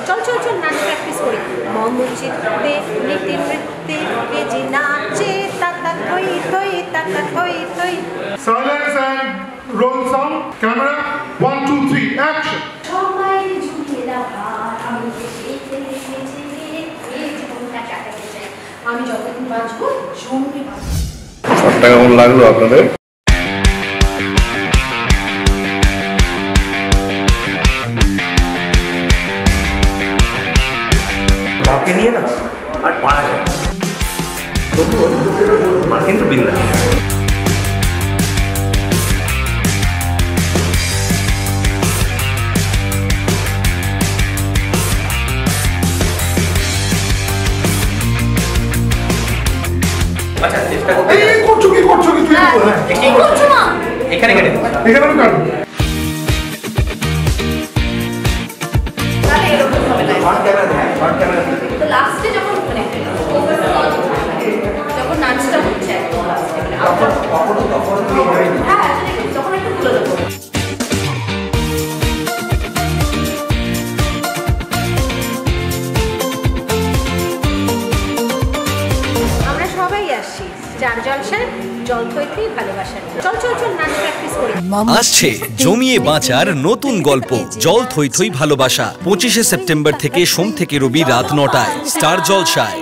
চল চল চল নাচ প্র্যাকটিস করি। মম চিত্তে নীতি নৃত্যে কে যে নাচে তাতা থই থই তাতা থই থই। Silence and roll sound. Camera 1 2 3 action. সবাই ঝুঁকে দাও হাত, আমি দেখতে দেখতে এই জীবনটা কাটাতে চাই, আমি যতদিন বাঁচবো জমে বাঁচবো। শটটা কেমন লাগলো আপনাদের? কাউকে নিয়ে না আর পারা যায় তবুও মা কিন্তু বিন্দা। আচ্ছা চেষ্টা করতে করছো কি তুই করছো না এখানে কেটে দিন। এখানে কাট। তাহলে এরকম হবে না। ফ্রন্ট ক্যামেরা দেখ, ফ্রন্ট ক্যামেরা তো লাস্টে যখন মানে যখন নাচটা হচ্ছে একদম লাস্টে মানে তখন হ্যাঁ তখন একটু তুলে দেবো। আমরা সবাই আসছি চার জলসায়, জল থইতেই ভালোবাসা। চল চল চল নাচ প্র্যাকটিস করি। আসছে জমিয়ে বাঁচার নতুন গল্প জল থই থই ভালোবাসা 25শে সেপ্টেম্বর থেকে সোম থেকে রবি রাত 9টায় স্টার জলসায়।